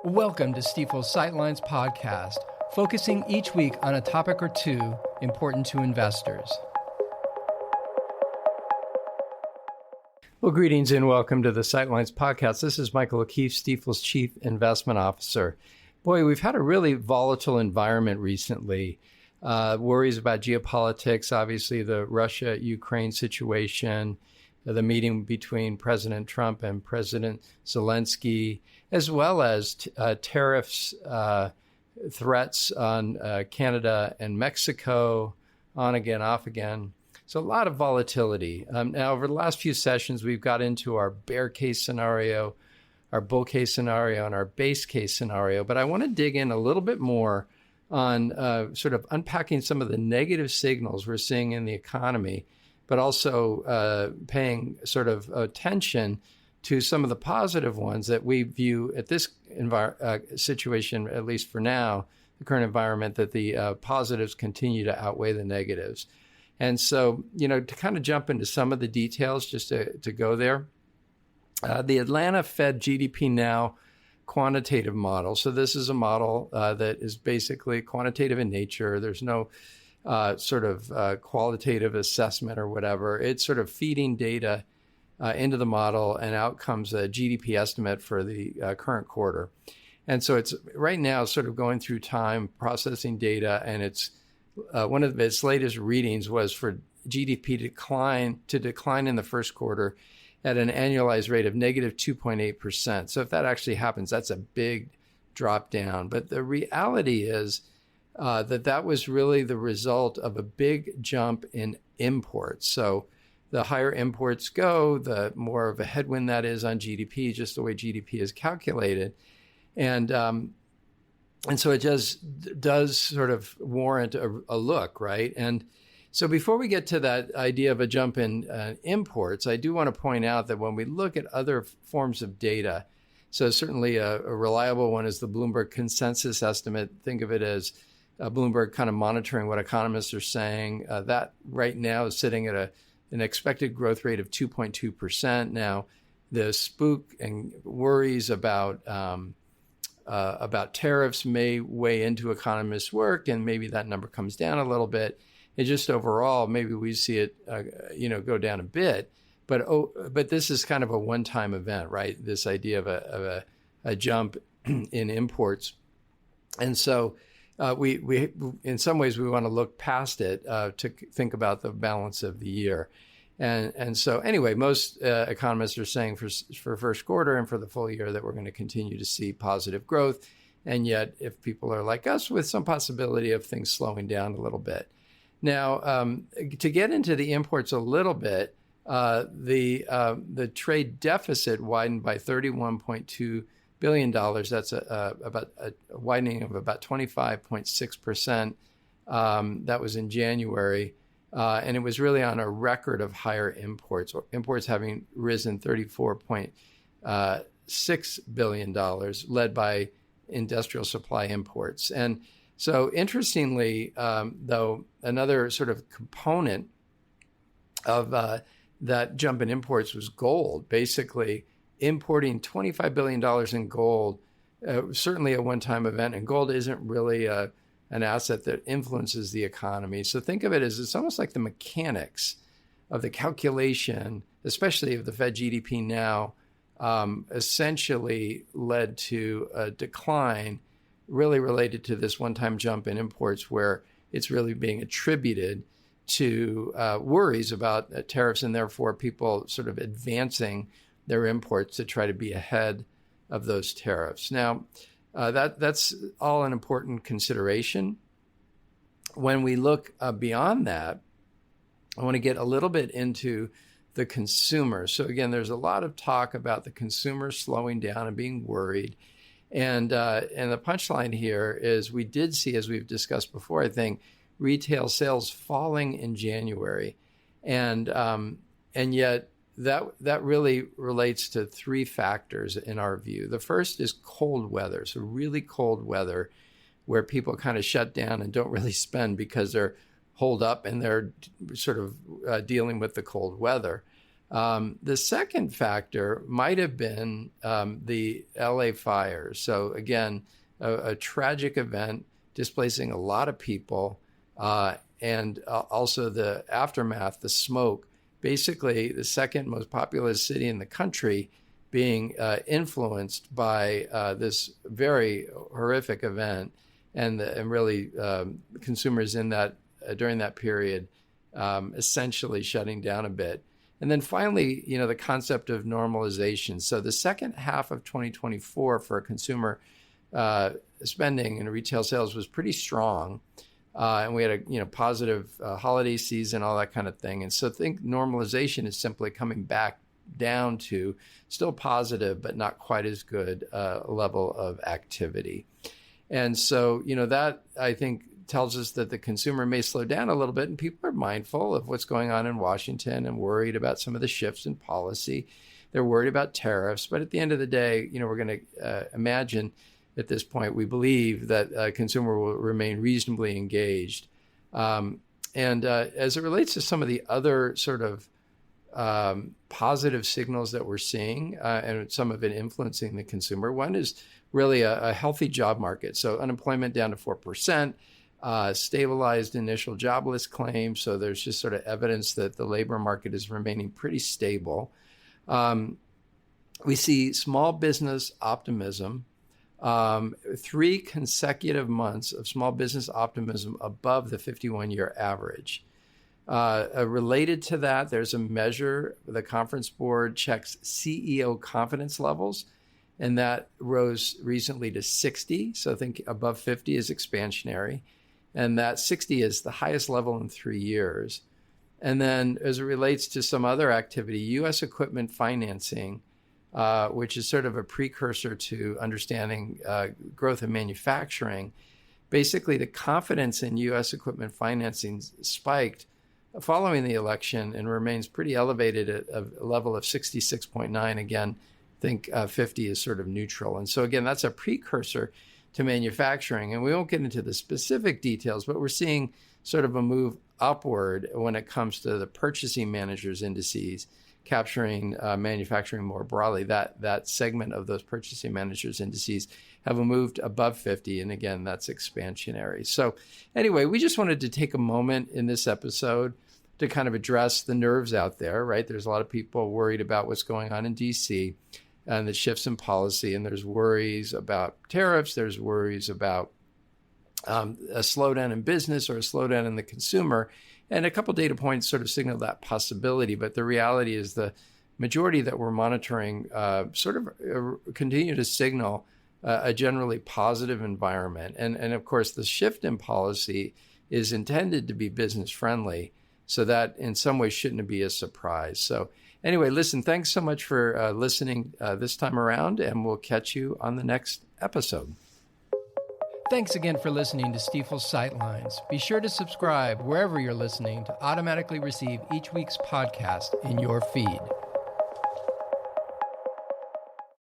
Welcome to Stifel's Sightlines podcast, focusing each week on a topic or two important to investors. Well, greetings and welcome to the Sightlines podcast. This is Michael O'Keefe, Stifel's Chief Investment Officer. Boy, we've had a really volatile environment recently. Worries about geopolitics, obviously the Russia-Ukraine situation, the meeting between President Trump and President Zelensky, as well as tariffs, threats on Canada and Mexico, on again, off again. So a lot of volatility. Now, over the last few sessions, we've got into our bear case scenario, our bull case scenario, and our base case scenario. But I want to dig in a little bit more on sort of unpacking some of the negative signals we're seeing in the economy, but also paying sort of attention to some of the positive ones that we view at this situation, at least for now, the current environment, that the positives continue to outweigh the negatives. And so, to kind of jump into some of the details, just to go there, the Atlanta Fed GDP Now quantitative model. So this is a model that is basically quantitative in nature. There's no sort of qualitative assessment or whatever. It's sort of feeding data into the model, and out comes a GDP estimate for the current quarter. And so it's right now sort of going through time, processing data, and it's one of its latest readings was for GDP to decline in the first quarter at an annualized rate of negative 2.8%. So if that actually happens, that's a big drop down. But the reality is that was really the result of a big jump in imports. So the higher imports go, the more of a headwind that is on GDP, just the way GDP is calculated. And so it just does sort of warrant a look, right? And so before we get to that idea of a jump in imports, I do want to point out that when we look at other forms of data, so certainly a reliable one is the Bloomberg consensus estimate. Think of it as Bloomberg kind of monitoring what economists are saying. That right now is sitting at an expected growth rate of 2.2%. Now, the spook and worries about tariffs may weigh into economists' work, and maybe that number comes down a little bit. And just overall, maybe we see it, go down a bit. But this is kind of a one-time event, right? This idea of a jump in imports, and so we in some ways we want to look past it to think about the balance of the year. And so anyway, most economists are saying for first quarter and for the full year that we're going to continue to see positive growth. And yet, if people are like us, with some possibility of things slowing down a little bit. Now, to get into the imports a little bit, the trade deficit widened by $31.2 billion. That's about a widening of about 25.6%. That was in January. And it was really on a record of higher imports, or imports having risen $34.6 billion, led by industrial supply imports. And so interestingly, though, another sort of component of that jump in imports was gold. Basically, importing $25 billion in gold, certainly a one-time event, and gold isn't really an asset that influences the economy. So think of it as it's almost like the mechanics of the calculation, especially of the Fed GDP Now, essentially led to a decline really related to this one-time jump in imports, where it's really being attributed to worries about tariffs, and therefore people sort of advancing their imports to try to be ahead of those tariffs. Now, that's all an important consideration. When we look beyond that, I want to get a little bit into the consumer. So again, there's a lot of talk about the consumer slowing down and being worried. And the punchline here is we did see, as we've discussed before, I think, retail sales falling in January. And yet that really relates to three factors in our view. The first is cold weather. So really cold weather where people kind of shut down and don't really spend because they're holed up and they're sort of dealing with the cold weather. The second factor might have been the LA fires. So again, a tragic event displacing a lot of people, and also the aftermath, the smoke, basically the second most populous city in the country being influenced by this very horrific event, and really consumers in that during that period essentially shutting down a bit. And then finally, the concept of normalization. So the second half of 2024 for consumer spending and retail sales was pretty strong. And we had a positive holiday season, all that kind of thing. And so I think normalization is simply coming back down to still positive, but not quite as good level of activity. And so, that I think tells us that the consumer may slow down a little bit, and people are mindful of what's going on in Washington and worried about some of the shifts in policy. They're worried about tariffs. But at the end of the day, we're going to imagine at this point, we believe that consumer will remain reasonably engaged. And as it relates to some of the other sort of positive signals that we're seeing, and some of it influencing the consumer, one is really a healthy job market. So unemployment down to 4%, stabilized initial jobless claims. So there's just sort of evidence that the labor market is remaining pretty stable. We see small business optimism. 3 consecutive months of small business optimism above the 51-year average. Related to that, there's a measure, the Conference Board checks CEO confidence levels, and that rose recently to 60. So I think above 50 is expansionary, and that 60 is the highest level in 3 years. And then as it relates to some other activity, U.S. equipment financing, which is sort of a precursor to understanding growth in manufacturing. Basically, the confidence in U.S. equipment financing spiked following the election and remains pretty elevated at a level of 66.9. Again, I think 50 is sort of neutral. And so again, that's a precursor to manufacturing. And we won't get into the specific details, but we're seeing sort of a move upward when it comes to the purchasing managers indices, capturing manufacturing more broadly. That segment of those purchasing managers indices have moved above 50. And again, that's expansionary. So anyway, we just wanted to take a moment in this episode to kind of address the nerves out there, right? There's a lot of people worried about what's going on in DC and the shifts in policy. And there's worries about tariffs. There's worries about a slowdown in business or a slowdown in the consumer. And a couple data points sort of signal that possibility. But the reality is the majority that we're monitoring continue to signal a generally positive environment. And of course, the shift in policy is intended to be business friendly. So that in some ways shouldn't be a surprise. So anyway, listen, thanks so much for listening this time around, and we'll catch you on the next episode. Thanks again for listening to Stifel's Sightlines. Be sure to subscribe wherever you're listening to automatically receive each week's podcast in your feed.